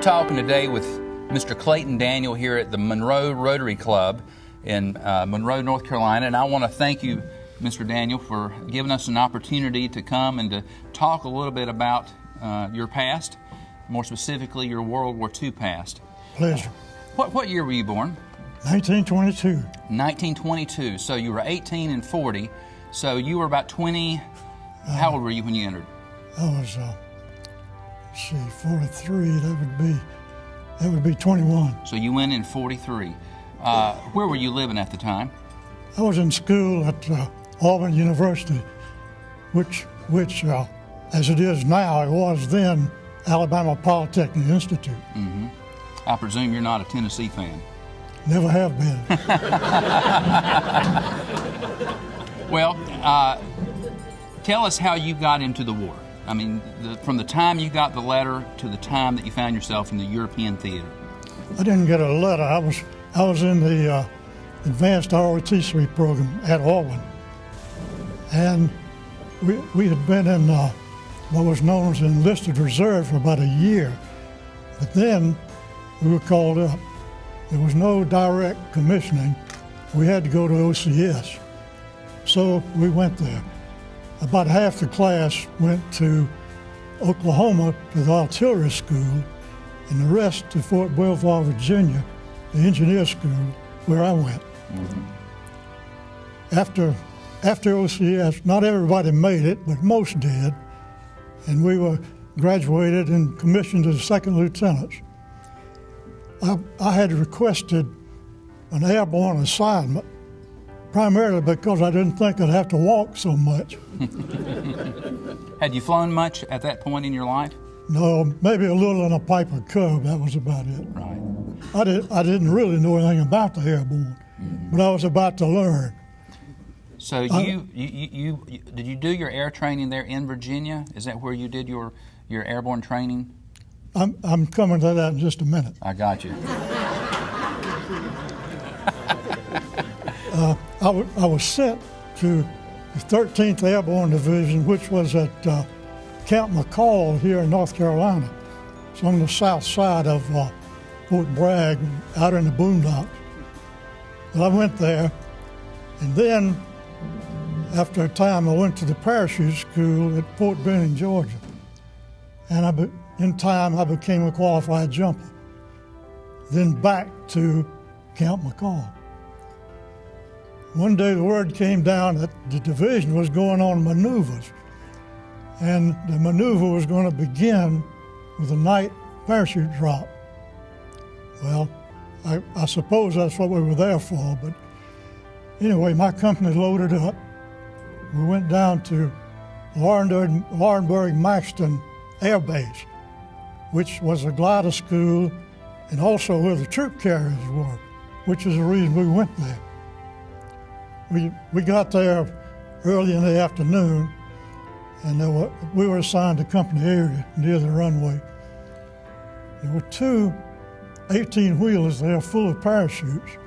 We're talking today with Mr. Clayton Daniel here at the Monroe Rotary Club in Monroe, North Carolina, and I want to thank you, Mr. Daniel, for giving us an opportunity to come and to talk a little bit about your past, more specifically your World War II past. Pleasure. What year were you born? 1922. 1922. So you were 18 and 40. So you were about 20. How old were you when you entered? I was, let's see, 43. That would be 21. So you went in 43. Where were you living at the time? I was in school at Auburn University, which as it is now, it was then Alabama Polytechnic Institute. Mm-hmm. I presume you're not a Tennessee fan. Never have been. Well, tell us how you got into the war. I mean, from the time you got the letter to the time that you found yourself in the European theater. I didn't get a letter. I was in the advanced ROTC program at Auburn, and we had been in what was known as enlisted reserve for about a year. But then we were called up. There was no direct commissioning. We had to go to OCS. So we went there. About half the class went to Oklahoma to the artillery school, and the rest to Fort Belvoir, Virginia, the engineer school, where I went. Mm-hmm. After OCS, not everybody made it, but most did, and we were graduated and commissioned as second lieutenants. I had requested an airborne assignment, primarily because I didn't think I'd have to walk so much. Had you flown much at that point in your life? No, maybe a little in a Piper Cub, that was about it. Right. I didn't really know anything about the airborne, but I was about to learn. So did you do your air training there in Virginia? Is that where you did your airborne training? I'm coming to that in just a minute. I got you. I was sent to the 13th Airborne Division, which was at Camp McCall here in North Carolina. It's on the south side of Fort Bragg, out in the boondocks. Well, I went there, and then after a time I went to the parachute school at Fort Benning, Georgia. And in time I became a qualified jumper. Then back to Camp McCall. One day the word came down that the division was going on maneuvers, and the maneuver was going to begin with a night parachute drop. Well, I suppose that's what we were there for, but anyway, my company loaded up. We went down to Laurinburg-Maxton Air Base, which was a glider school and also where the troop carriers were, which is the reason we went there. We got there early in the afternoon, and we were assigned to company area near the runway. There were two 18-wheelers there full of parachutes,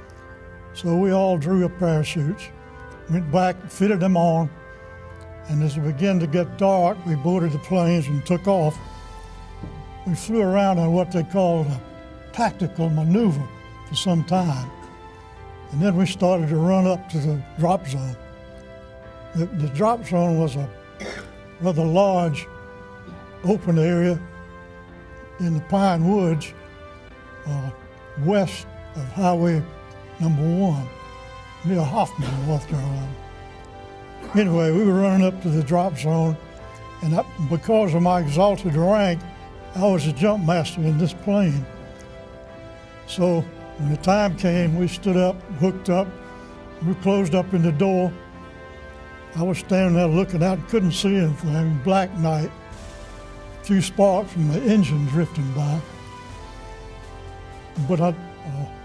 so we all drew up parachutes, went back, fitted them on, and as it began to get dark, we boarded the planes and took off. We flew around on what they called a tactical maneuver for some time. And then we started to run up to the drop zone. The drop zone was a rather large open area in the pine woods west of Highway number 1, near Hoffman, North Carolina. Anyway, we were running up to the drop zone, and because of my exalted rank, I was a jump master in this plane. So when the time came, we stood up, hooked up, we closed up in the door. I was standing there looking out and couldn't see anything, black night, a few sparks from the engine drifting by. But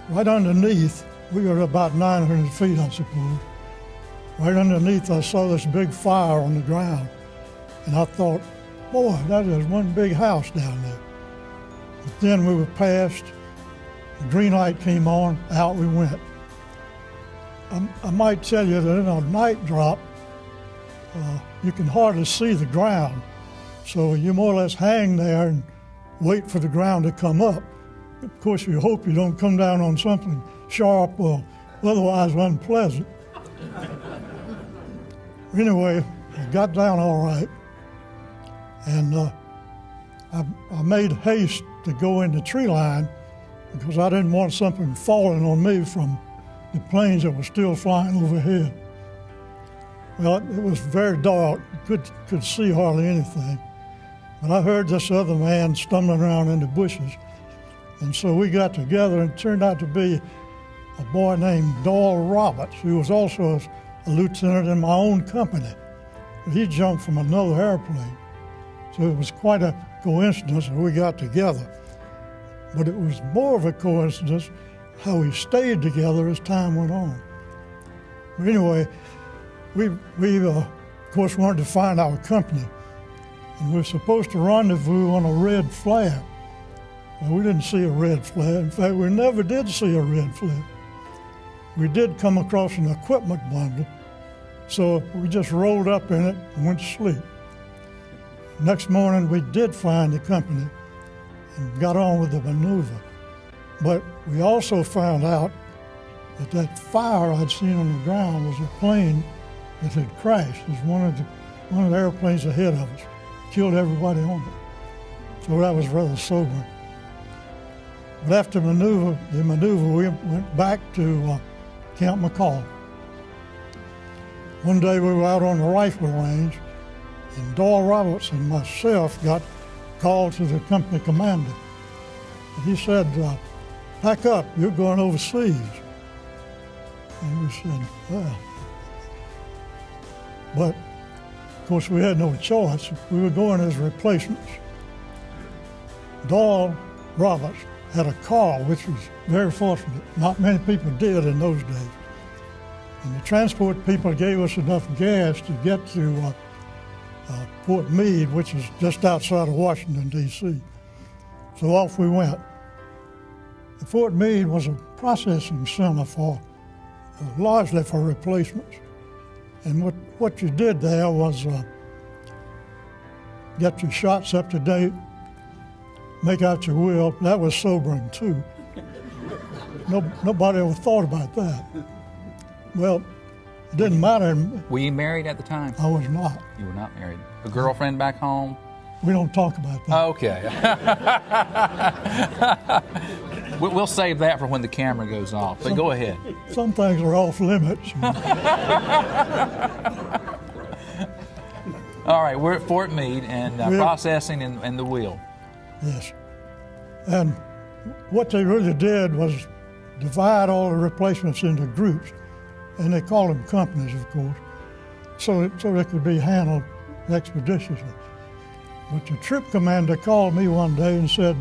right underneath, we were about 900 feet, I suppose. Right underneath, I saw this big fire on the ground. And I thought, boy, that is one big house down there. But then we were past. The green light came on, out we went. I might tell you that in a night drop, you can hardly see the ground. So you more or less hang there, and wait for the ground to come up. Of course, you hope you don't come down on something sharp or otherwise unpleasant. Anyway, I got down all right, and I made haste to go in the tree line because I didn't want something falling on me from the planes that were still flying overhead. Well, it was very dark, could see hardly anything. But I heard this other man stumbling around in the bushes. And so we got together, and it turned out to be a boy named Doyle Roberts, who was also a lieutenant in my own company. He jumped from another airplane. So it was quite a coincidence that we got together. But it was more of a coincidence how we stayed together as time went on. But anyway, we of course wanted to find our company. And we were supposed to rendezvous on a red flare. Well, we didn't see a red flare. In fact, we never did see a red flare. We did come across an equipment bundle, so we just rolled up in it and went to sleep. Next morning, we did find the company and got on with the maneuver. But we also found out that that fire I'd seen on the ground was a plane that had crashed. It was one of the airplanes ahead of us. Killed everybody on it. So that was rather sobering. But after the maneuver, we went back to Camp McCall. One day we were out on the rifle range, and Doyle Roberts and myself got called to the company commander. And he said, "Pack up, you're going overseas." And we said, "Well." But of course, we had no choice. We were going as replacements. Doyle Roberts had a car, which was very fortunate. Not many people did in those days. And the transport people gave us enough gas to get to Fort Meade, which is just outside of Washington, D.C. So off we went. The Fort Meade was a processing center largely for replacements. And what you did there was get your shots up to date, make out your will. That was sobering too. Nobody ever thought about that. Well, it didn't matter. Were you married at the time? I was not. You were not married. A girlfriend back home? We don't talk about that. Okay. We'll save that for when the camera goes off, but go ahead. Some things are off limits. All right, we're at Fort Meade and processing and the wheel. Yes. And what they really did was divide all the replacements into groups, and they called them companies, of course, so they could be handled expeditiously. But the trip commander called me one day and said,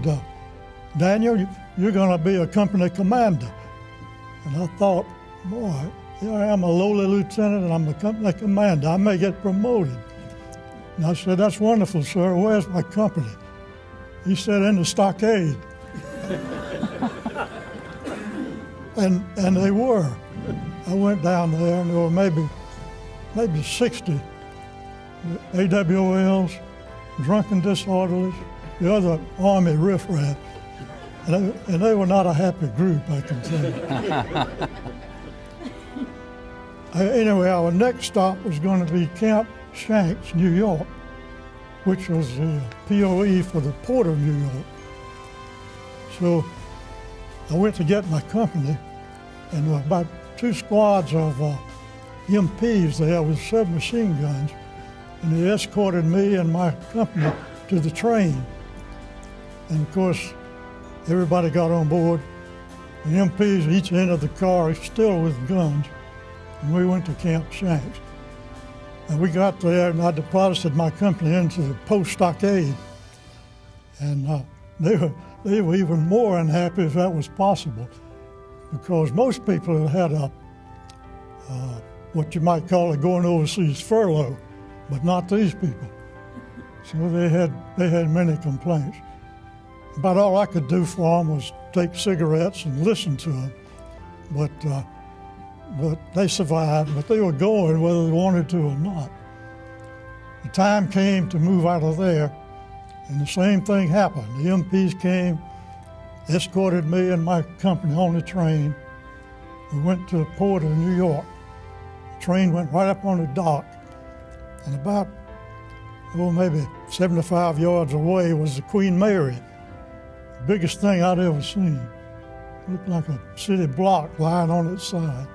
"Daniel, you're going to be a company commander." And I thought, boy, here I am, a lowly lieutenant, and I'm a company commander. I may get promoted. And I said, "That's wonderful, sir. Where's my company?" He said, "In the stockade." and they were. I went down there, and there were maybe 60 AWLs, drunken disorderlies, the other Army riffraff. And they were not a happy group, I can tell you. Anyway, our next stop was going to be Camp Shanks, New York, which was the POE for the Port of New York. So I went to get my company, and there were about 2 squads of MPs there with submachine guns, and they escorted me and my company to the train. And of course, everybody got on board. The MPs each entered the car, still with guns, and we went to Camp Shanks. And we got there, and I deposited my company into the post stockade. And they were even more unhappy if that was possible, because most people had what you might call a going overseas furlough, but not these people. So they had many complaints. About all I could do for them was take cigarettes and listen to them. But they survived, but they were going whether they wanted to or not. The time came to move out of there, And the same thing happened. The MPs came, escorted me and my company on the train. We went to the port of New York. The train went right up on the dock, and about, maybe 75 yards away was the Queen Mary, the biggest thing I'd ever seen. It looked like a city block lying on its side.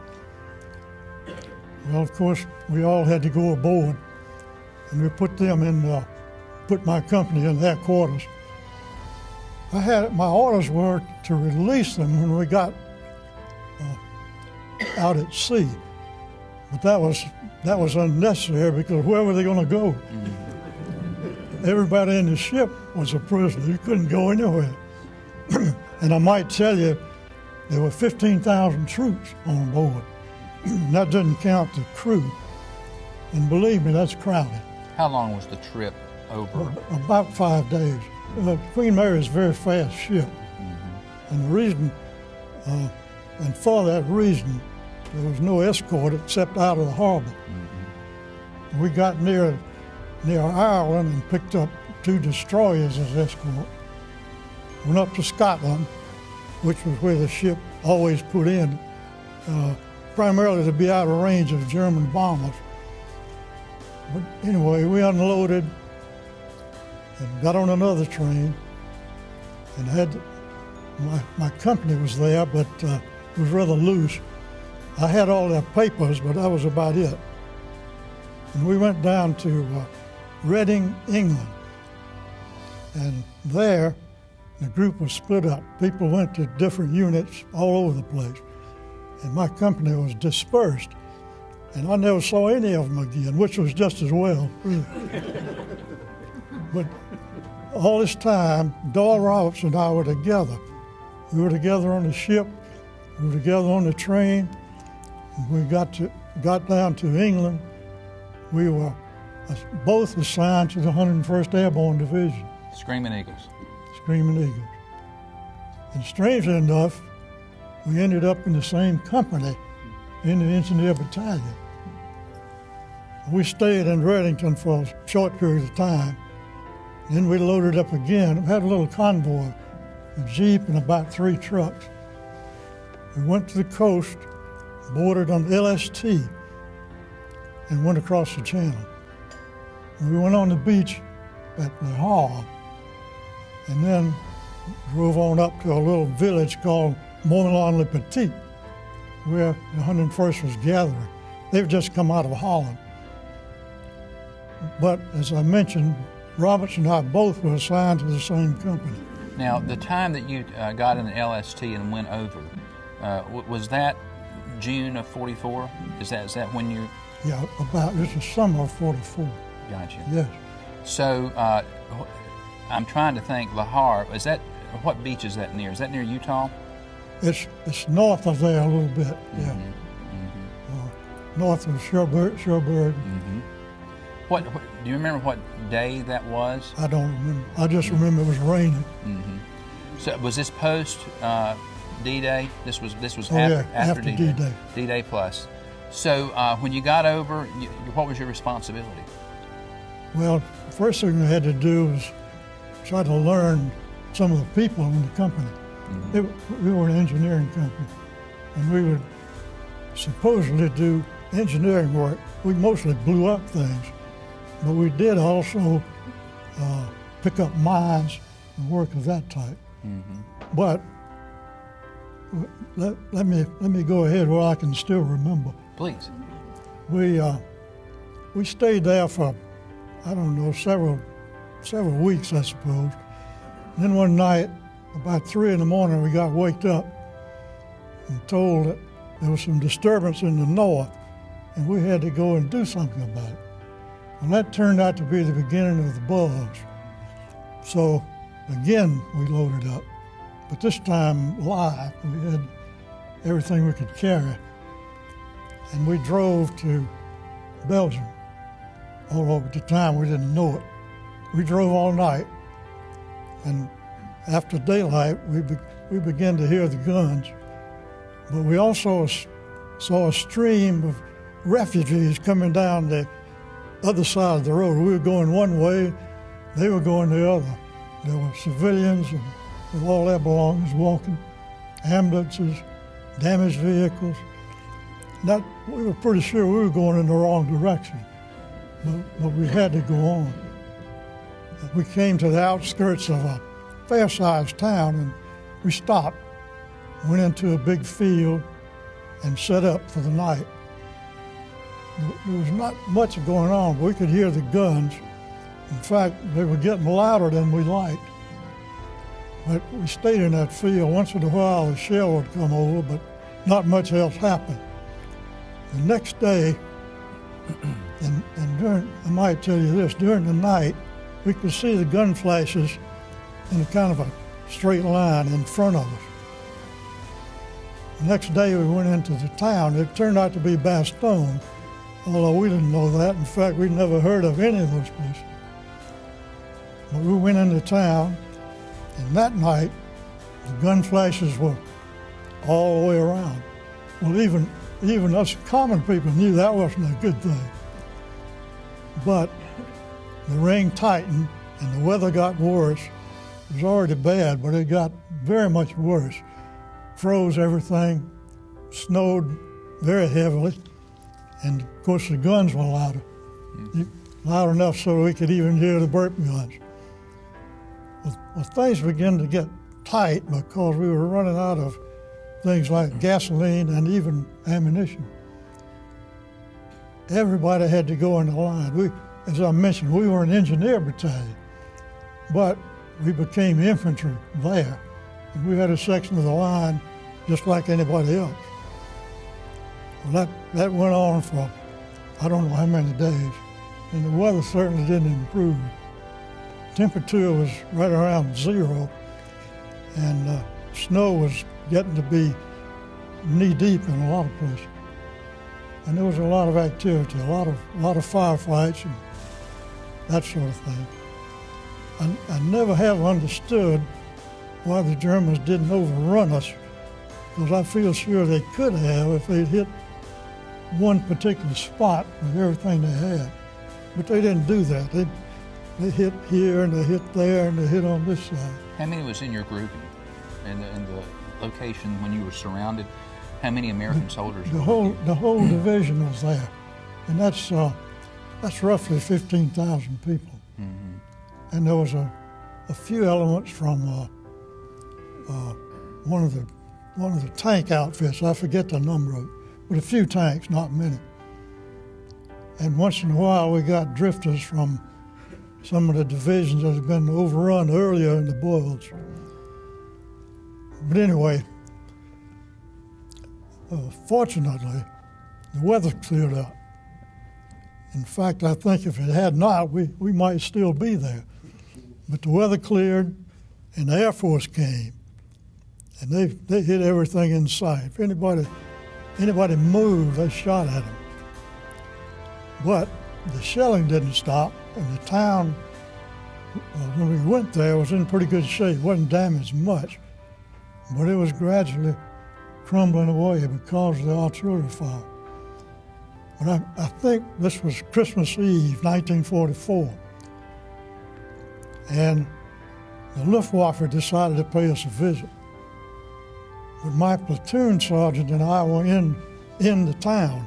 Well, of course, we all had to go aboard, and we put my company in their quarters. My orders were to release them when we got out at sea, but that was unnecessary because where were they going to go? Everybody in the ship was a prisoner. You couldn't go anywhere. And I might tell you, there were 15,000 troops on board. That doesn't count the crew. And believe me, that's crowded. How long was the trip over? About 5 days. Queen Mary is a very fast ship. And the reason, and for that reason, there was no escort except out of the harbor. We got near Ireland and picked up 2 destroyers as escort. Went up to Scotland, which was where the ship always put in, primarily to be out of range of German bombers. But anyway, we unloaded and got on another train, and my company was there, but it was rather loose. I had all their papers, but that was about it. And we went down to Reading, England, and there the group was split up. People went to different units all over the place, and my company was dispersed, and I never saw any of them again, which was just as well. But all this time, Doyle Roberts and I were together. We were together on the ship, we were together on the train. When we got down to England, we were both assigned to the 101st Airborne Division. Screaming Eagles. Screaming Eagles. And strangely enough, we ended up in the same company in the Engineer Battalion. We stayed in Reddington for a short period of time. Then we loaded up again. We had a little convoy, a Jeep and about 3 trucks. We went to the coast, boarded on LST, and went across the channel. We went on the beach at Le Havre, and then drove on up to a little village called Moulin-le-Petit, where the 101st was gathering. They've just come out of Holland. But as I mentioned, Roberts and I both were assigned to the same company. Now, the time that you got in the LST and went over, was that June of 44? Is that when you? Yeah, this is summer of 44. Gotcha. Yes. So I'm trying to think. Le Havre, is that, what beach is that near? Is that near Utah? It's north of there a little bit. Yeah. North of Cherbourg. What do you remember? What day that was? I don't remember. I just remember it was raining. So was this post D-Day? This was after D-Day. D-Day plus. So when you got over, what was your responsibility? Well, the first thing we had to do was try to learn some of the people in the company. We were an engineering company, and we would supposedly do engineering work. We mostly blew up things, but we did also pick up mines and work of that type. But let me go ahead where I can still remember. Please. We stayed there for, I don't know, several weeks, I suppose. And then one night, about 3 in the morning, we got waked up and told that there was some disturbance in the north, and we had to go and do something about it. And that turned out to be the beginning of the bugs. So again, we loaded up, but this time live. We had everything we could carry. And we drove to Belgium, although at the time we didn't know it. We drove all night, and after daylight, we began to hear the guns. But we also saw a stream of refugees coming down the other side of the road. We were going one way, They were going the other. There were civilians and with all their belongings walking, ambulances, damaged vehicles. We were pretty sure we were going in the wrong direction, but we had to go on. We came to the outskirts of a fair-sized town, and we stopped, went into a big field, and set up for the night. There was not much going on, but we could hear the guns. In fact, they were getting louder than we liked. But we stayed in that field. Once in a while, a shell would come over, but not much else happened. The next day, and during, I might tell you this, during the night, we could see the gun flashes in a kind of a straight line in front of us. The next day we went into the town. It turned out to be Bastogne, although we didn't know that. In fact, we'd never heard of any of those places. But we went into town, and that night, the gun flashes were all the way around. Well, even us common people knew that wasn't a good thing. But the rain tightened and the weather got worse. It was already bad, but it got very much worse. Froze everything, snowed very heavily, and of course the guns were louder. Loud enough so we could even hear the burp guns. Well, things began to get tight because we were running out of things like gasoline and even ammunition. Everybody had to go in the line. As I mentioned, we were an engineer battalion, but we became infantry there. And we had a section of the line just like anybody else. Well, that went on for I don't know how many days, and the weather certainly didn't improve. Temperature was right around 0, and snow was getting to be knee-deep in a lot of places. And there was a lot of activity, a lot of firefights and that sort of thing. I never have understood why the Germans didn't overrun us, because I feel sure they could have if they'd hit one particular spot with everything they had. But they didn't do that. They hit here and they hit there and they hit on this side. How many was in your grouping in the location when you were surrounded? How many American soldiers? The whole division was there, and that's roughly 15,000 people. Mm-hmm. And there was a few elements from one of the tank outfits. I forget the number of it, but a few tanks, not many. And once in a while, we got drifters from some of the divisions that had been overrun earlier in the boils. But anyway, fortunately, the weather cleared up. In fact, I think if it had not, we might still be there. But the weather cleared, and the Air Force came, and they hit everything in sight. If anybody moved, they shot at them. But the shelling didn't stop, and the town, when we went there, was in pretty good shape. It wasn't damaged much, but it was gradually crumbling away because of the artillery fire. But I think this was Christmas Eve, 1944, and the Luftwaffe decided to pay us a visit. But my platoon sergeant and I were in the town.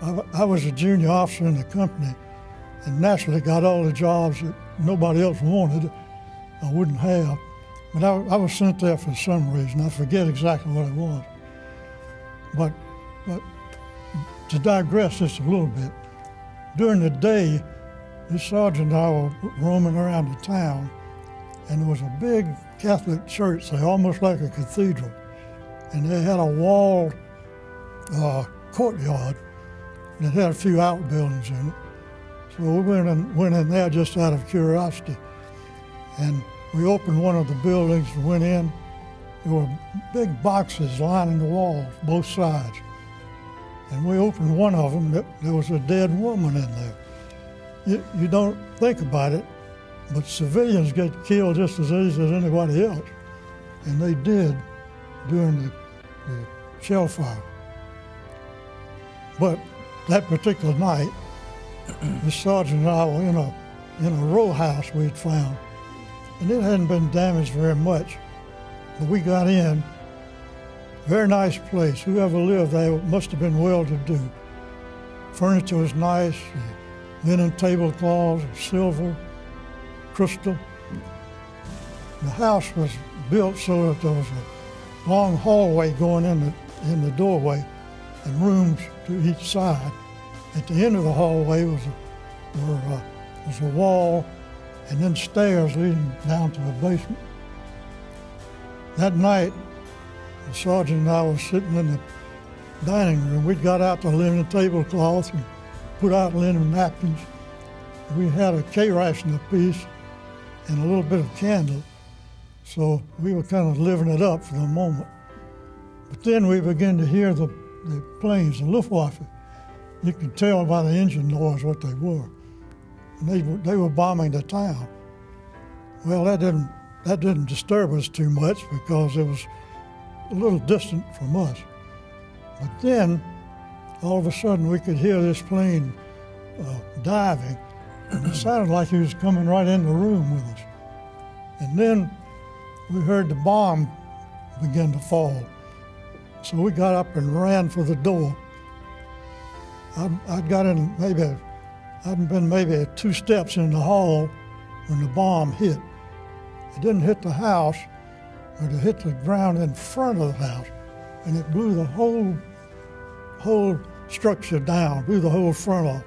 I was a junior officer in the company, and naturally got all the jobs that nobody else wanted, I wouldn't have. But I was sent there for some reason. I forget exactly what it was. But to digress just a little bit, during the day, this sergeant and I were roaming around the town, and there was a big Catholic church there, almost like a cathedral, and they had a walled courtyard that had a few outbuildings in it. So we went in there just out of curiosity, and we opened one of the buildings and went in. There were big boxes lining the walls, both sides. And we opened one of them, there was a dead woman in there. You don't think about it, but civilians get killed just as easy as anybody else. And they did during the shell fire. But that particular night, the sergeant and I were in in a row house we had found. And it hadn't been damaged very much. But we got in. Very nice place. Whoever lived there must have been well-to-do. Furniture was nice, linen tablecloths, silver, crystal. The house was built so that there was a long hallway going in the doorway and rooms to each side. At the end of the hallway was a wall and then stairs leading down to the basement. That night, the sergeant and I were sitting in the dining room. We'd got out the linen tablecloth and put out linen napkins. We had a K-ration apiece and a little bit of candle, so we were kind of living it up for the moment. But then we began to hear the planes, the Luftwaffe. You could tell by the engine noise what they were. And they were bombing the town. Well, that didn't disturb us too much because it was a little distant from us. But then, all of a sudden, we could hear this plane diving, and it sounded like he was coming right in the room with us. And then we heard the bomb begin to fall. So we got up and ran for the door. I'd got in I'd been maybe 2 steps in the hall when the bomb hit. It didn't hit the house, but it hit the ground in front of the house, and it blew the whole structure down, blew the whole front off.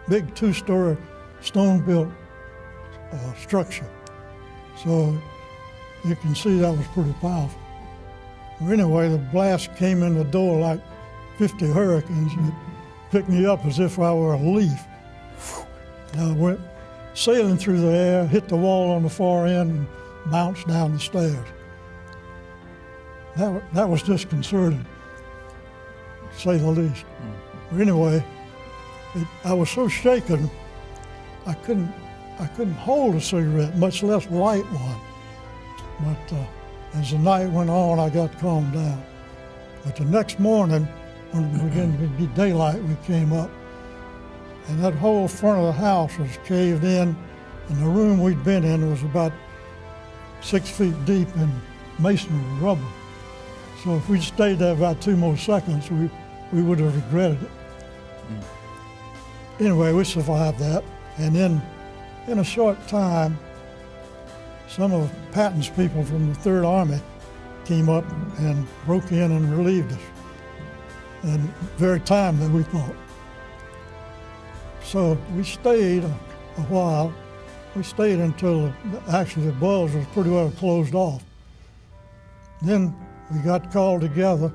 Big 2-story stone-built structure. So you can see that was pretty powerful. Well, anyway, the blast came in the door like 50 hurricanes, and it picked me up as if I were a leaf. And I went sailing through the air, hit the wall on the far end, and bounced down the stairs. That was disconcerting, to say the least. But anyway, I was so shaken, I couldn't hold a cigarette, much less light one. But as the night went on, I got calmed down. But the next morning, when it began to be daylight, we came up, and that whole front of the house was caved in, and the room we'd been in was about 6 feet deep in masonry rubble. So if we'd stayed there about 2 more seconds, we would have regretted it. Anyway, we survived that, and then in a short time, some of Patton's people from the 3rd Army came up and broke in and relieved us. And very timely, we thought. So we stayed a while. We stayed until actually the bulbs was pretty well closed off. Then we got called together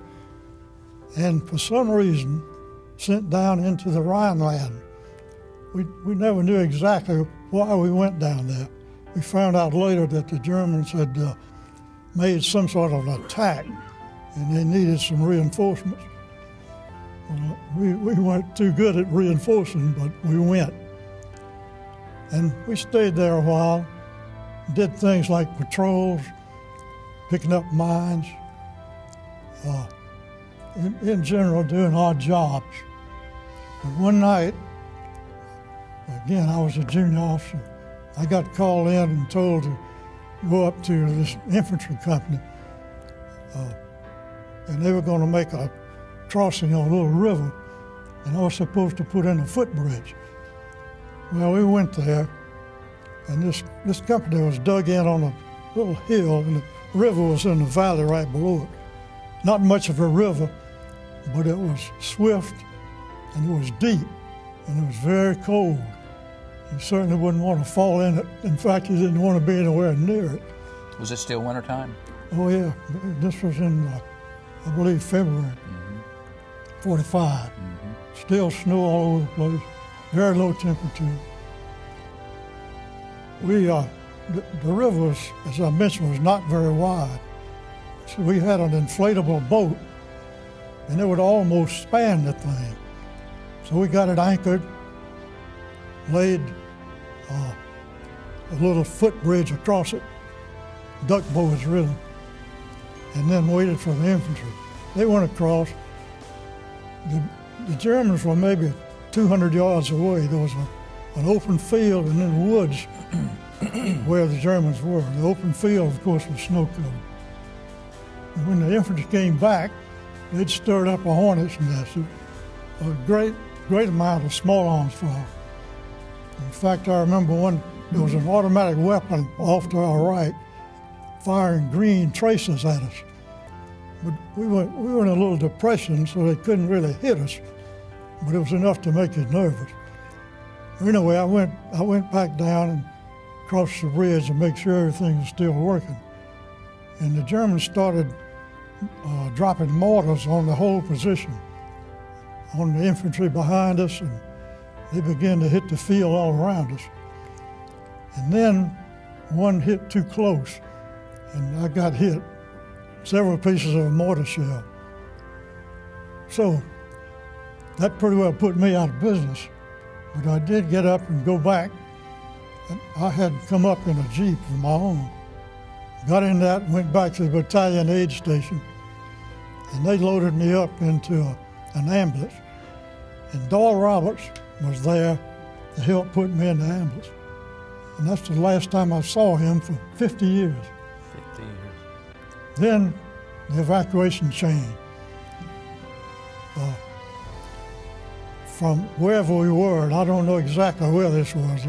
and for some reason sent down into the Rhineland. We never knew exactly why we went down there. We found out later that the Germans had made some sort of an attack and they needed some reinforcements. We weren't too good at reinforcing, but we went. And we stayed there a while, did things like patrols, picking up mines, in general doing odd jobs. But one night, again, I was a junior officer. I got called in and told to go up to this infantry company, and they were going to make a crossing on a little river, and I was supposed to put in a footbridge. Well, we went there, and this company was dug in on a little hill, and the river was in the valley right below it. Not much of a river, but it was swift, and it was deep, and it was very cold. You certainly wouldn't want to fall in it. In fact, you didn't want to be anywhere near it. Was it still wintertime? Oh, yeah. This was in, I believe, February. 45. Still snow all over the place, very low temperature. The river, was, as I mentioned, was not very wide. So we had an inflatable boat, and it would almost span the thing. So we got it anchored, laid a little footbridge across it, duck bows really, and then waited for the infantry. They went across. The Germans were maybe 200 yards away. There was an open field and in the woods where the Germans were. The open field, of course, was snow-covered. And when the infantry came back, they'd stirred up a hornet's nest, a great amount of small arms fire. In fact, I remember there was an automatic weapon off to our right firing green traces at us. But we were in a little depression, so they couldn't really hit us, but it was enough to make you nervous. Anyway, I went back down and crossed the bridge to make sure everything was still working. And the Germans started dropping mortars on the whole position, on the infantry behind us, and they began to hit the field all around us. And then one hit too close, and I got hit several pieces of a mortar shell. So that pretty well put me out of business. But I did get up and go back. I had come up in a Jeep of my own. Got in that and went back to the battalion aid station. And they loaded me up into an ambulance. And Doyle Roberts was there to help put me in the ambulance. And that's the last time I saw him for 50 years. 50 years. Then the evacuation changed. From wherever we were, and I don't know exactly where this was,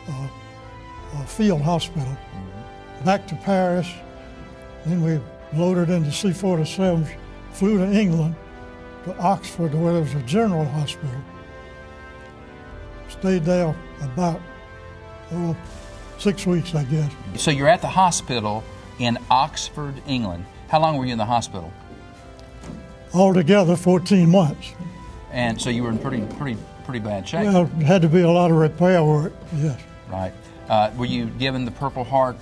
a field hospital, back to Paris. Then we loaded into C-47s, flew to England, to Oxford, where there was a general hospital. Stayed there about 6 weeks, I guess. So you're at the hospital in Oxford, England. How long were you in the hospital? Altogether, 14 months. And so you were in pretty bad shape. Well, it had to be a lot of repair work, yes. Right. Were you given the Purple Heart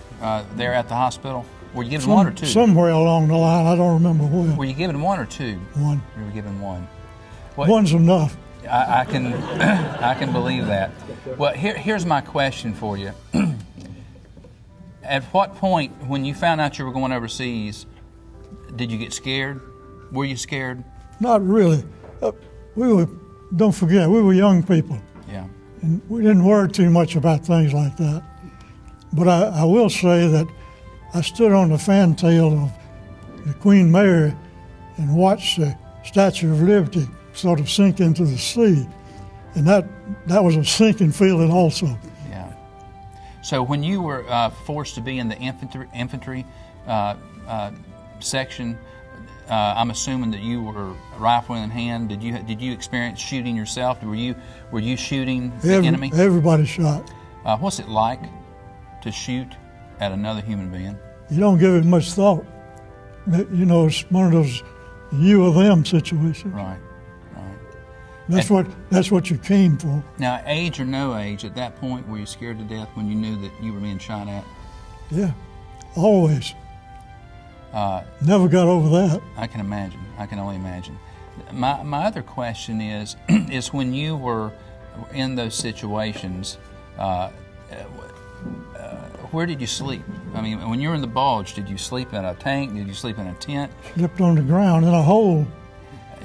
there at the hospital? Were you given one or two? Somewhere along the line, I don't remember where. Were you given one or two? One. You were given one. One's enough. I can I can believe that. Well, here's my question for you. At what point, when you found out you were going overseas, did you get scared? Were you scared? Not really. Don't forget, we were young people. Yeah. And we didn't worry too much about things like that. But I will say that I stood on the fantail of the Queen Mary and watched the Statue of Liberty sort of sink into the sea. And that was a sinking feeling also. Yeah. So when you were forced to be in the infantry section, I'm assuming that you were rifle in hand. Did you experience shooting yourself? Were you shooting the enemy? Everybody shot. What's it like to shoot at another human being? You don't give it much thought. You know, it's one of those you or them situations. Right. Right. That's what you came for. Now, age or no age, at that point, were you scared to death when you knew that you were being shot at? Yeah, always. Never got over that. I can imagine. I can only imagine. My other question is when you were in those situations, where did you sleep? I mean, when you were in the Bulge, did you sleep in a tank? Did you sleep in a tent? Slept on the ground in a hole.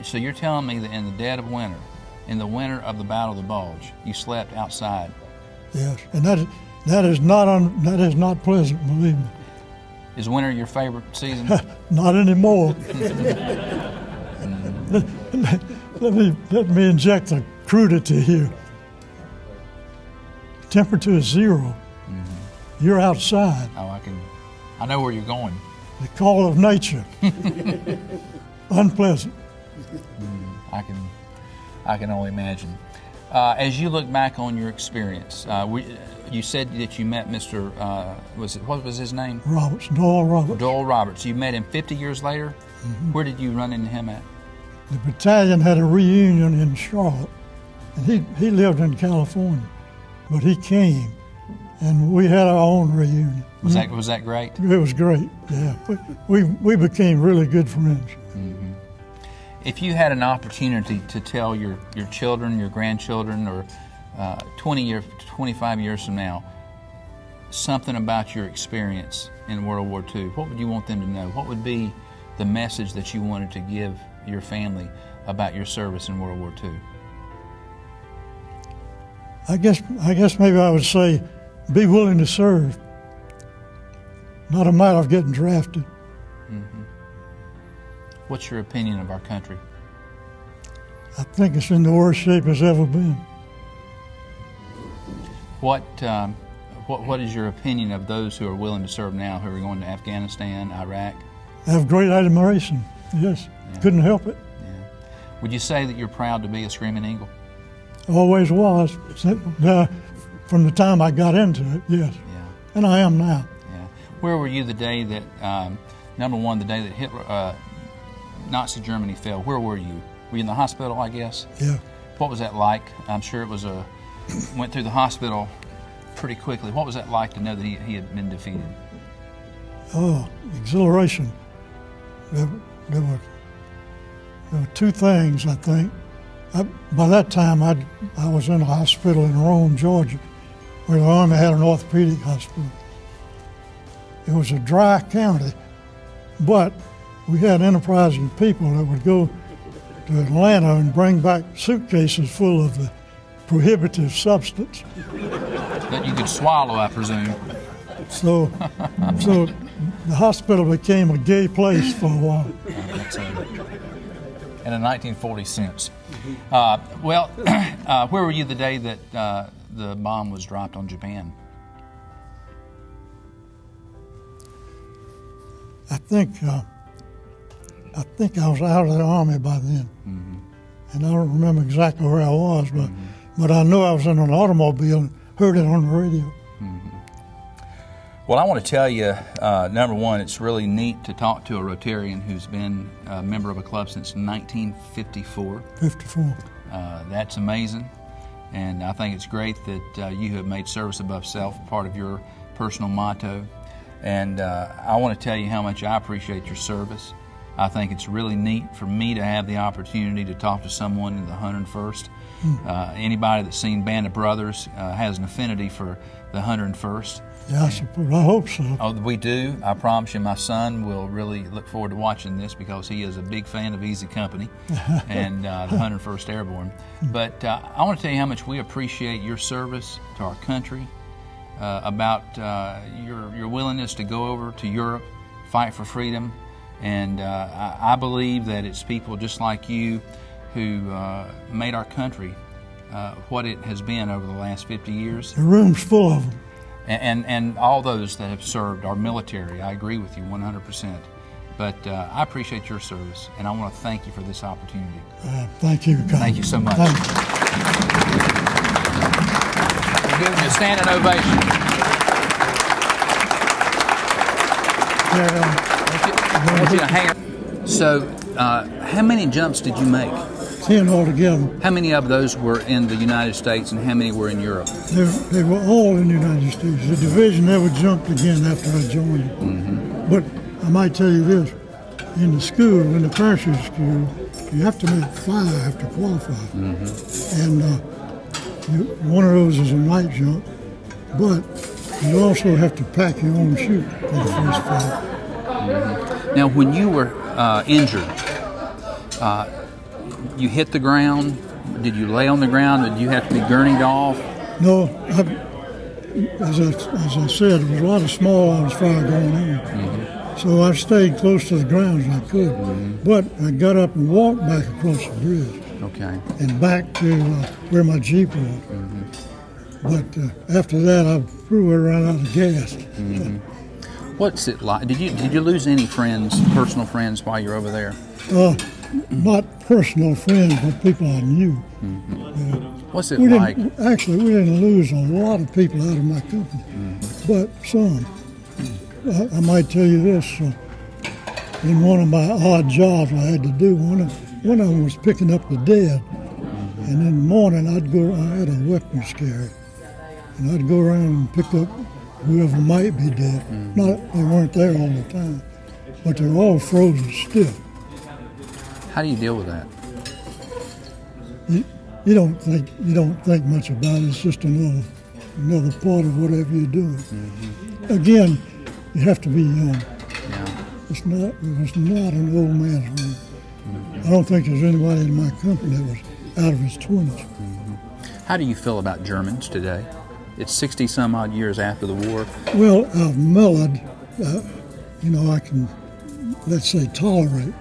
So you're telling me that in the dead of winter, in the winter of the Battle of the Bulge, you slept outside? Yes, and that is not pleasant, believe me. Is winter your favorite season? Not anymore. Let me inject a crudity here. Temperature is 0. Mm-hmm. You're outside. Oh, I know where you're going. The call of nature. Unpleasant. I can only imagine. As you look back on your experience, you said that you met Mr. What was his name? Roberts, Doyle Roberts. Doyle Roberts. You met him 50 years later? Mm-hmm. Where did you run into him at? The battalion had a reunion in Charlotte, and he lived in California, but he came, and we had our own reunion. Was that great? It was great, yeah. We became really good friends. Mm-hmm. If you had an opportunity to tell your children, your grandchildren, or 25 years from now, something about your experience in World War II, what would you want them to know? What would be the message that you wanted to give your family about your service in World War II? I guess maybe I would say be willing to serve. Not a matter of getting drafted. Mm-hmm. What's your opinion of our country? I think it's in the worst shape it's ever been. What is your opinion of those who are willing to serve now, who are going to Afghanistan, Iraq? I have great admiration, yes. Yeah. Couldn't help it. Yeah. Would you say that you're proud to be a Screaming Eagle? Always was. From the time I got into it, yes. Yeah. And I am now. Yeah. Where were you the day that, number one, the day that Hitler, Nazi Germany fell? Where were you? Were you in the hospital, I guess? Yeah. What was that like? I'm sure it was went through the hospital pretty quickly. What was that like to know that he had been defeated? Oh, exhilaration. There were two things, I think. By that time, I was in a hospital in Rome, Georgia, where the Army had an orthopedic hospital. It was a dry county, but we had enterprising people that would go to Atlanta and bring back suitcases full of the prohibitive substance. That you could swallow, I presume. So the hospital became a gay place for a while. In a 1940 sense. Where were you the day that the bomb was dropped on Japan? I think I was out of the Army by then. Mm-hmm. And I don't remember exactly where I was, but I know I was in an automobile and heard it on the radio. Mm-hmm. Well, I want to tell you, number one, it's really neat to talk to a Rotarian who's been a member of a club since 1954. 54. That's amazing, and I think it's great that you have made service above self part of your personal motto. And I want to tell you how much I appreciate your service. I think it's really neat for me to have the opportunity to talk to someone in the 101st. Anybody that's seen Band of Brothers has an affinity for the 101st. Yeah, I suppose. I hope so. Oh, we do. I promise you my son will really look forward to watching this because he is a big fan of Easy Company and the 101st Airborne. But I want to tell you how much we appreciate your service to our country, about your willingness to go over to Europe, fight for freedom. And I believe that it's people just like you who made our country what it has been over the last 50 years. The room's full of them. And all those that have served our military. I agree with you 100%. But I appreciate your service, and I want to thank you for this opportunity. Thank you, Colin. Thank you so much. Thank you. We'll give you a standing ovation. I want you to hang. So, how many jumps did you make? 10 altogether. How many of those were in the United States and how many were in Europe? They were all in the United States. The division never jumped again after I joined it. Mm-hmm. But I might tell you this, in the school, in the parachute school, you have to make 5 to qualify. Mm-hmm. And one of those is a night jump, but you also have to pack your own chute for the first 5. Mm-hmm. Now, when you were injured, you hit the ground. Did you lay on the ground? Did you have to be gurneyed off? No, as I said, there was a lot of small arms fire going on. Mm-hmm. So I stayed close to the ground as I could. Mm-hmm. But I got up and walked back across the bridge. Okay. And back to where my Jeep was. Mm-hmm. But after that, I threw it right out of gas. Mm-hmm. What's it like? Did you lose any friends, personal friends, while you're over there? Not personal friends, but people I knew. Mm-hmm. What's it like? Actually, we didn't lose a lot of people out of my company, but some. I might tell you this. In one of my odd jobs I had to do, one of them was picking up the dead. And in the morning, I had a weapons carry, and I'd go around and pick up whoever might be dead. They weren't there all the time, but they're all frozen stiff. How do you deal with that? You don't think much about it. It's just another part of whatever you're doing. Mm-hmm. Again, you have to be young. Yeah. It was not an old man's room. Mm-hmm. I don't think there's anybody in my company that was out of his 20s. Mm-hmm. How do you feel about Germans today? It's 60 some odd years after the war. Well, I've mellowed. I can, let's say, tolerate.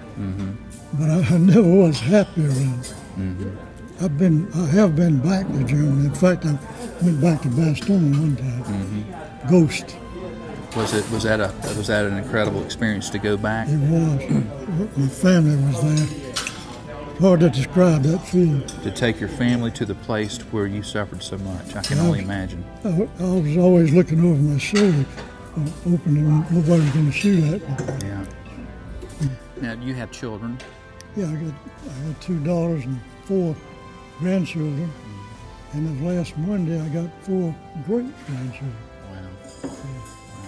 But I never was happy around it. I have been back to Germany. In fact, I went back to Bastogne one time. Ghost. Was that an incredible experience to go back? It was. My family was there. Hard to describe that feeling. To take your family to the place where you suffered so much, I can only imagine. I was always looking over my shoulder, hoping that nobody was going to shoot at me. Yeah. Now, you have children. Yeah, I got 2 daughters and 4 grandchildren. And this last Monday, I got 4 great-grandchildren. Wow.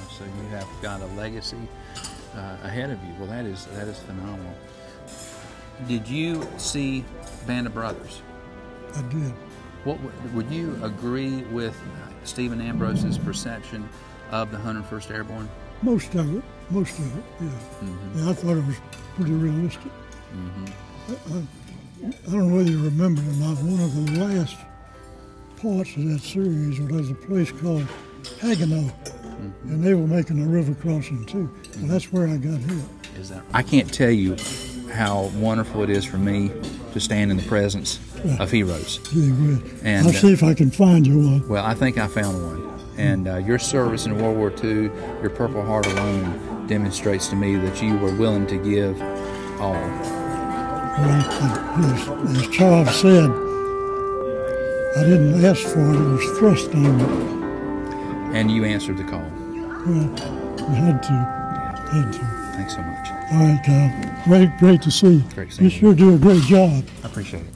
So you have got a legacy ahead of you. Well, that is phenomenal. Did you see Band of Brothers? I did. What would you agree with Stephen Ambrose's perception of the 101st Airborne? Most of it, yeah. Yeah, I thought it was pretty realistic. I don't know whether you remember or not, one of the last parts of that series was a place called Haguenau, and they were making a river crossing too. Well, that's where I got hit. Is that? I can't tell you how wonderful it is for me to stand in the presence of heroes. Yeah, good. And I'll see if I can find you one. Well, I think I found one. And your service in World War II, your Purple Heart alone, demonstrates to me that you were willing to give all. Well, as Charles said, I didn't ask for it, it was thrust on me. And you answered the call. Well, I had to. Had to. Thanks so much. All right, Kyle. Great to see you. Great to see you. You sure do a great job. I appreciate it.